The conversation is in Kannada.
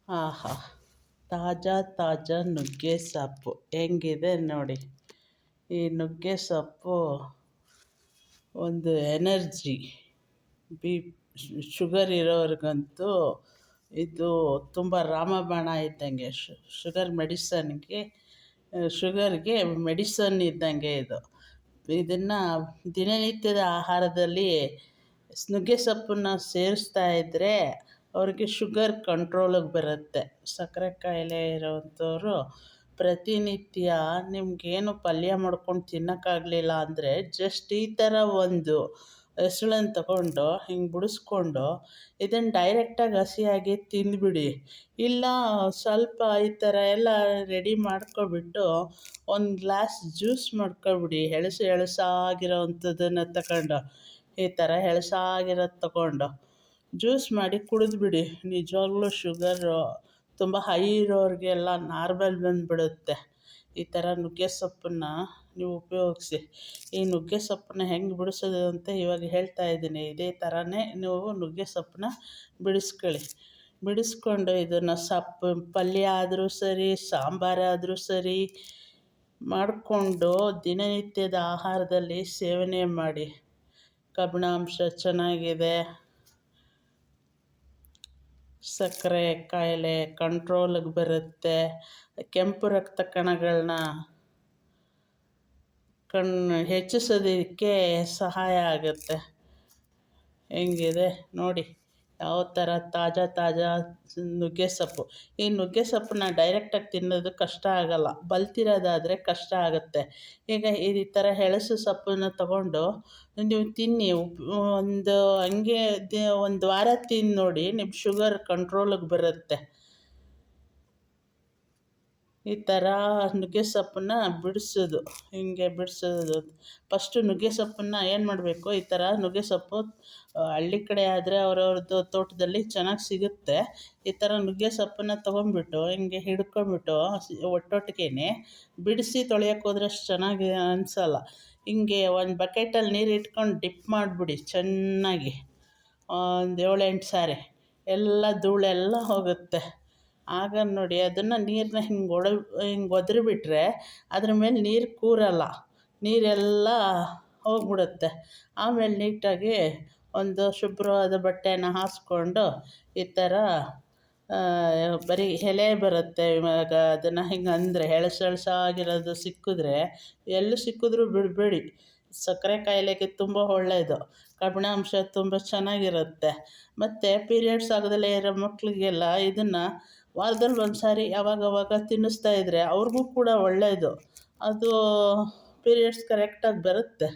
ಆಹಾ! ತಾಜಾ ತಾಜಾ ನುಗ್ಗೆ ಸೊಪ್ಪು ಹೆಂಗಿದೆ ನೋಡಿ. ಈ ನುಗ್ಗೆ ಸೊಪ್ಪು ಒಂದು ಎನರ್ಜಿ. ಬಿ ಶುಗರ್ ಇರೋರಿಗಂತೂ ಇದು ತುಂಬ ರಾಮಬಾಣ ಇದ್ದಂಗೆ. ಶುಗರ್ ಮೆಡಿಸನ್ಗೆ ಶುಗರ್ಗೆ ಮೆಡಿಸನ್ ಇದ್ದಂಗೆ ಇದು. ಇದನ್ನು ದಿನನಿತ್ಯದ ಆಹಾರದಲ್ಲಿ ನುಗ್ಗೆ ಸೊಪ್ಪನ್ನು ಸೇರಿಸ್ತಾ ಇದ್ದರೆ ಅವ್ರಿಗೆ ಶುಗರ್ ಕಂಟ್ರೋಲಿಗೆ ಬರುತ್ತೆ. ಸಕ್ಕರೆ ಕಾಯಿಲೆ ಇರೋವಂಥವ್ರು ಪ್ರತಿನಿತ್ಯ ನಿಮಗೇನು ಪಲ್ಯ ಮಾಡ್ಕೊಂಡು ತಿನ್ನೋಕ್ಕಾಗಲಿಲ್ಲ ಅಂದರೆ ಜಸ್ಟ್ ಈ ಥರ ಒಂದು ಹೆಸ್ಳನ್ನು ತಗೊಂಡು ಹಿಂಗೆ ಬಿಡಿಸ್ಕೊಂಡು ಇದನ್ನು ಡೈರೆಕ್ಟಾಗಿ ಹಸಿಯಾಗಿ ತಿಂದುಬಿಡಿ. ಇಲ್ಲ ಸ್ವಲ್ಪ ಈ ಥರ ಎಲ್ಲ ರೆಡಿ ಮಾಡ್ಕೊಬಿಟ್ಟು ಒಂದು ಗ್ಲಾಸ್ ಜ್ಯೂಸ್ ಮಾಡ್ಕೊಬಿಡಿ. ಎಳಸಾಗಿರೋವಂಥದ್ದನ್ನು ತಗೊಂಡು ಈ ಥರ ಎಳಸಾಗಿರೋದು ತಗೊಂಡು ಜ್ಯೂಸ್ ಮಾಡಿ ಕುಡಿದ್ಬಿಡಿ. ನಿಜವಾಗ್ಲೂ ಶುಗರು ತುಂಬ ಹೈ ಇರೋರಿಗೆಲ್ಲ ನಾರ್ಮಲ್ ಬಂದುಬಿಡುತ್ತೆ. ಈ ಥರ ನುಗ್ಗೆ ಸೊಪ್ಪನ್ನು ನೀವು ಉಪಯೋಗಿಸಿ. ಈ ನುಗ್ಗೆ ಸೊಪ್ಪನ್ನ ಹೆಂಗೆ ಬಿಡಿಸೋದು ಅಂತ ಇವಾಗ ಹೇಳ್ತಾ ಇದ್ದೀನಿ. ಇದೇ ಥರನೇ ನೀವು ನುಗ್ಗೆ ಸೊಪ್ಪನ್ನ ಬಿಡಿಸ್ಕೊಳ್ಳಿ. ಬಿಡಿಸ್ಕೊಂಡು ಇದನ್ನು ಸೊಪ್ಪು ಪಲ್ಯ ಆದರೂ ಸರಿ, ಸಾಂಬಾರಾದರೂ ಸರಿ ಮಾಡಿಕೊಂಡು ದಿನನಿತ್ಯದ ಆಹಾರದಲ್ಲಿ ಸೇವನೆ ಮಾಡಿ. ಕಬ್ಬಿಣಾಂಶ ಚೆನ್ನಾಗಿದೆ. ಸಕ್ಕರೆ ಕಾಯಿಲೆ ಕಂಟ್ರೋಲಿಗೆ ಬರುತ್ತೆ. ಕೆಂಪು ರಕ್ತ ಕಣಗಳನ್ನ ಹೆಚ್ಚಿಸೋದಕ್ಕೆ ಸಹಾಯ ಆಗುತ್ತೆ. ಹೆಂಗಿದೆ ನೋಡಿ, ಯಾವ ಥರ ತಾಜಾ ನುಗ್ಗೆ ಸೊಪ್ಪು. ಈ ನುಗ್ಗೆ ಸೊಪ್ಪನ್ನ ಡೈರೆಕ್ಟಾಗಿ ತಿನ್ನೋದು ಕಷ್ಟ ಆಗೋಲ್ಲ. ಬಲ್ತಿರೋದಾದರೆ ಕಷ್ಟ ಆಗುತ್ತೆ. ಈಗ ಈ ಥರ ಎಳಸು ಸೊಪ್ಪನ್ನು ತಗೊಂಡು ನೀವು ತಿನ್ನಿ. ಒಂದು ಹಂಗೆ ಒಂದು ವಾರ ತಿಂದು ನೋಡಿ, ನಿಮ್ಮ ಶುಗರ್ ಕಂಟ್ರೋಲಿಗೆ ಬರುತ್ತೆ. ಈ ಥರ ನುಗ್ಗೆ ಸೊಪ್ಪನ್ನ ಬಿಡಿಸೋದು, ಹಿಂಗೆ ಬಿಡಿಸೋದು. ಫಸ್ಟು ನುಗ್ಗೆ ಸೊಪ್ಪನ್ನು ಏನು ಮಾಡಬೇಕು, ಈ ಥರ ನುಗ್ಗೆ ಸೊಪ್ಪು ಹಳ್ಳಿ ಕಡೆ ಆದರೆ ಅವ್ರವ್ರದ್ದು ತೋಟದಲ್ಲಿ ಚೆನ್ನಾಗಿ ಸಿಗುತ್ತೆ. ಈ ಥರ ನುಗ್ಗೆ ಸೊಪ್ಪನ್ನು ತೊಗೊಂಡ್ಬಿಟ್ಟು ಹಿಂಗೆ ಹಿಡ್ಕೊಂಬಿಟ್ಟು ಒಟ್ಟೊಟ್ಟಿಗೆ ಬಿಡಿಸಿ ತೊಳೆಯೋಕೆ ಹೋದ್ರೆ ಅಷ್ಟು ಚೆನ್ನಾಗಿ ಅನಿಸಲ್ಲ. ಹಿಂಗೆ ಒಂದು ಬಕೆಟಲ್ಲಿ ನೀರು ಇಟ್ಕೊಂಡು ಡಿಪ್ ಮಾಡಿಬಿಡಿ ಚೆನ್ನಾಗಿ. ಒಂದು 7-8 ಸಾರಿ ಎಲ್ಲ ಧೂಳೆಲ್ಲ ಹೋಗುತ್ತೆ. ಆಗ ನೋಡಿ ಅದನ್ನು ನೀರನ್ನ ಹಿಂಗೆ ಒದ್ರಿಬಿಟ್ರೆ ಅದ್ರ ಮೇಲೆ ನೀರು ಕೂರಲ್ಲ. ನೀರೆಲ್ಲ ಹೋಗ್ಬಿಡುತ್ತೆ. ಆಮೇಲೆ ನೀಟಾಗಿ ಒಂದು ಶುಭ್ರವಾದ ಬಟ್ಟೆನ ಹಾಸ್ಕೊಂಡು ಈ ಥರ ಬರೀ ಎಲೆ ಬರುತ್ತೆ. ಇವಾಗ ಅದನ್ನು ಹಿಂಗೆ ಅಂದರೆ ಎಳಸಾಗಿರೋದು ಸಿಕ್ಕಿದ್ರೆ ಎಲ್ಲೂ ಸಿಕ್ಕಿದ್ರೂ ಬಿಡಬೇಡಿ. ಸಕ್ಕರೆ ಕಾಯಿಲೆಗೆ ತುಂಬ ಒಳ್ಳೆಯದು. ಕಬ್ಬಿಣಾಂಶ ತುಂಬ ಚೆನ್ನಾಗಿರುತ್ತೆ. ಮತ್ತು ಪೀರಿಯಡ್ಸ್ ಆಗದಲ್ಲೇ ಇರೋ ಮಕ್ಕಳಿಗೆಲ್ಲ ಇದನ್ನು ವಾರದಲ್ಲಿ ಒಂದು ಸಾರಿ ಯಾವಾಗವಾಗ ತಿನ್ನಿಸ್ತಾ ಇದ್ದರೆ ಅವ್ರಿಗೂ ಕೂಡ ಒಳ್ಳೆಯದು. ಅದು ಪೀರಿಯಡ್ಸ್ ಕರೆಕ್ಟಾಗಿ ಬರುತ್ತೆ.